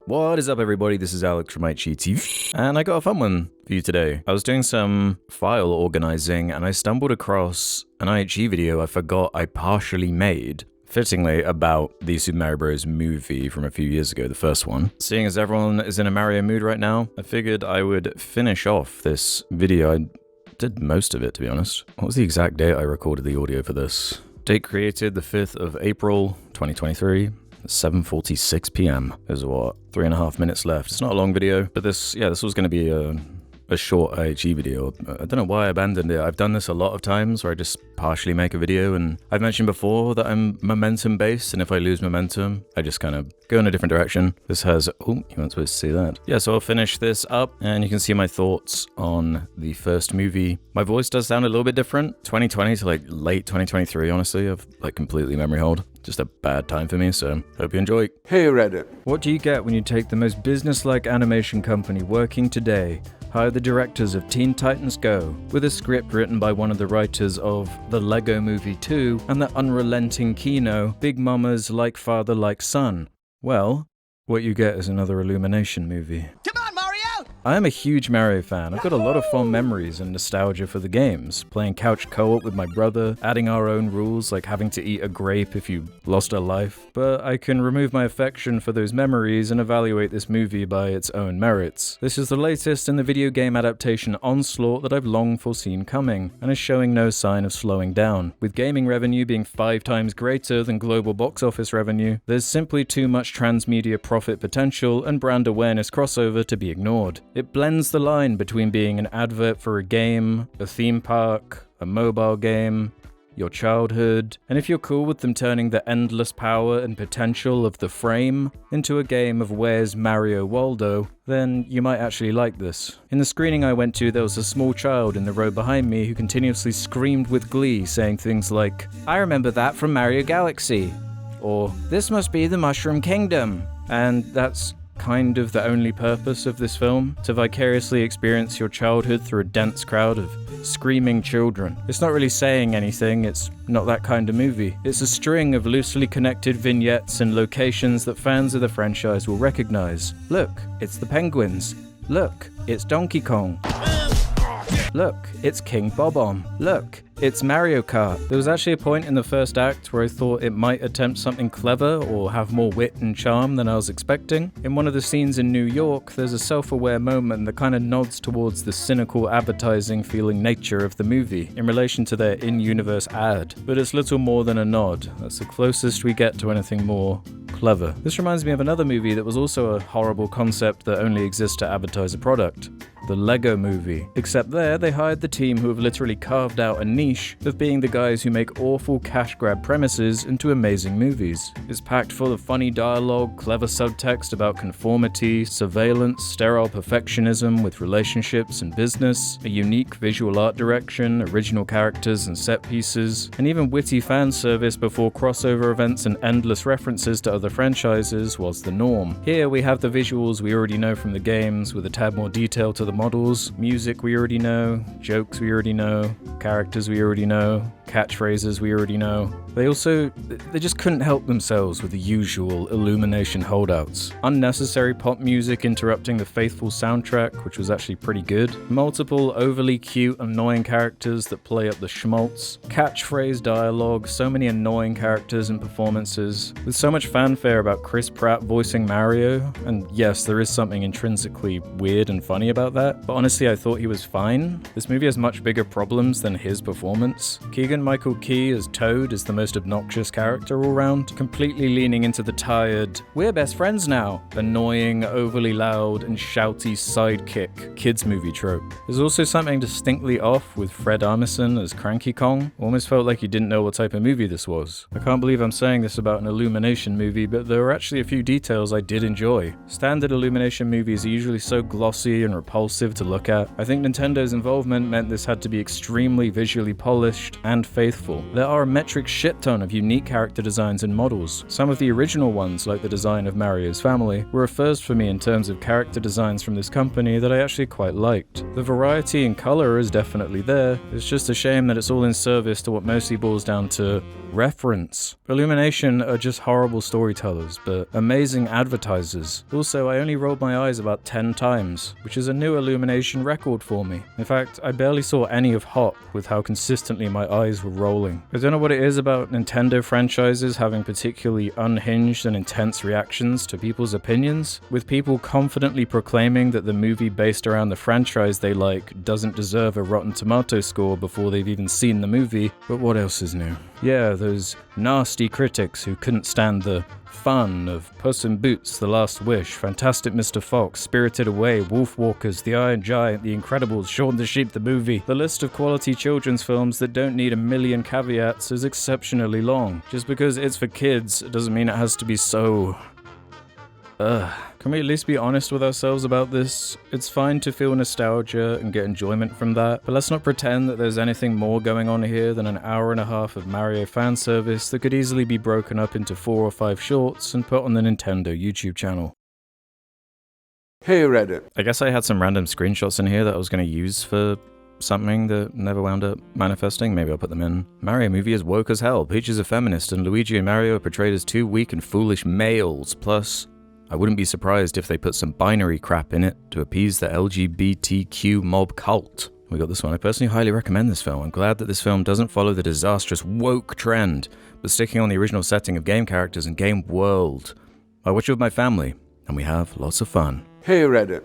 What is up, everybody? This is Alex from IHE TV, and I got a fun one for you today. I was doing some file organizing, and I stumbled across an IHE video I forgot I partially made, fittingly about the Super Mario Bros. Movie from a few years ago, the first one. Seeing as everyone is in a Mario mood right now, I figured I would finish off this video. I did most of it, to be honest. What was the exact date I recorded the audio for this? Date created the 5th of April, 2023. 7:46 p.m. There's what, 3.5 minutes left. It's not a long video, but this was going to be a short IHE video. I don't know why I abandoned it. I've done this a lot of times where I just partially make a video, and I've mentioned before that I'm momentum based, and if I lose momentum, I just kind of go in a different direction. This has, oh, you weren't supposed to see that. Yeah, so I'll finish this up, and you can see my thoughts on the first movie. My voice does sound a little bit different. 2020 to like late 2023, honestly, I've like completely memory hold. Just a bad time for me, so hope you enjoy. Hey Reddit. What do you get when you take the most business-like animation company working today, hire the directors of Teen Titans Go, with a script written by one of the writers of The Lego Movie 2 and the unrelenting Kino, Big Mama's Like Father Like Son? Well, what you get is another Illumination movie. Come on, Mario! I am a huge Mario fan. I've got a lot of fond memories and nostalgia for the games, playing couch co-op with my brother, adding our own rules like having to eat a grape if you lost a life, but I can remove my affection for those memories and evaluate this movie by its own merits. This is the latest in the video game adaptation onslaught that I've long foreseen coming, and is showing no sign of slowing down. With gaming revenue being 5 times greater than global box office revenue, there's simply too much transmedia profit potential and brand awareness crossover to be ignored. It blends the line between being an advert for a game, a theme park, a mobile game, your childhood, and if you're cool with them turning the endless power and potential of the frame into a game of Where's Mario Waldo, then you might actually like this. In the screening I went to, there was a small child in the row behind me who continuously screamed with glee, saying things like, "I remember that from Mario Galaxy," or "This must be the Mushroom Kingdom," and that's kind of the only purpose of this film, to vicariously experience your childhood through a dense crowd of screaming children. It's not really saying anything, it's not that kind of movie. It's a string of loosely connected vignettes and locations that fans of the franchise will recognize. Look, it's the Penguins. Look, it's Donkey Kong. Look, it's King Bob-omb. Look, it's Mario Kart. There was actually a point in the first act where I thought it might attempt something clever or have more wit and charm than I was expecting. In one of the scenes in New York, there's a self-aware moment that kind of nods towards the cynical advertising feeling nature of the movie in relation to their in-universe ad, but it's little more than a nod. That's the closest we get to anything more clever. This reminds me of another movie that was also a horrible concept that only exists to advertise a product. The Lego Movie. Except there, they hired the team who have literally carved out a niche of being the guys who make awful cash grab premises into amazing movies. It's packed full of funny dialogue, clever subtext about conformity, surveillance, sterile perfectionism with relationships and business, a unique visual art direction, original characters and set pieces, and even witty fan service before crossover events and endless references to other franchises was the norm. Here we have the visuals we already know from the games, with a tad more detail to the models, music we already know, jokes we already know, characters we already know, catchphrases we already know. They just couldn't help themselves with the usual Illumination holdouts. Unnecessary pop music interrupting the faithful soundtrack, which was actually pretty good. Multiple overly cute, annoying characters that play up the schmaltz. Catchphrase dialogue, so many annoying characters and performances. With so much fanfare about Chris Pratt voicing Mario, and yes, there is something intrinsically weird and funny about that, but honestly I thought he was fine. This movie has much bigger problems than his performance. Keegan-Michael Key as Toad is the most obnoxious character all round, completely leaning into the tired, "we're best friends now," annoying, overly loud, and shouty sidekick kids movie trope. There's also something distinctly off with Fred Armisen as Cranky Kong. Almost felt like you didn't know what type of movie this was. I can't believe I'm saying this about an Illumination movie, but there were actually a few details I did enjoy. Standard Illumination movies are usually so glossy and repulsive to look at. I think Nintendo's involvement meant this had to be extremely visually polished and faithful. There are a metric shit ton of unique character designs and models. Some of the original ones, like the design of Mario's family, were a first for me in terms of character designs from this company that I actually quite liked. The variety in color is definitely there, it's just a shame that it's all in service to what mostly boils down to reference. Illumination are just horrible storytellers, but amazing advertisers. Also, I only rolled my eyes about 10 times, which is a new Illumination record for me. In fact, I barely saw any of Hop with how consistently my eyes were rolling. I don't know what it is about Nintendo franchises having particularly unhinged and intense reactions to people's opinions, with people confidently proclaiming that the movie based around the franchise they like doesn't deserve a Rotten Tomato score before they've even seen the movie, but what else is new? Yeah, those nasty critics who couldn't stand the fun of Puss in Boots, The Last Wish, Fantastic Mr. Fox, Spirited Away, Wolf Walkers, The Iron Giant, The Incredibles, Shaun the Sheep the movie. The list of quality children's films that don't need a million caveats is exceptionally long. Just because it's for kids doesn't mean it has to be so... Can we at least be honest with ourselves about this? It's fine to feel nostalgia and get enjoyment from that, but let's not pretend that there's anything more going on here than an hour and a half of Mario fan service that could easily be broken up into 4 or 5 shorts and put on the Nintendo YouTube channel. Hey Reddit. I guess I had some random screenshots in here that I was going to use for something that never wound up manifesting. Maybe I'll put them in. Mario movie is woke as hell. Peach is a feminist, and Luigi and Mario are portrayed as 2 weak and foolish males. Plus, I wouldn't be surprised if they put some binary crap in it to appease the LGBTQ mob cult. We got this one. I personally highly recommend this film. I'm glad that this film doesn't follow the disastrous woke trend, but sticking on the original setting of game characters and game world. I watch it with my family, and we have lots of fun. Hey Reddit.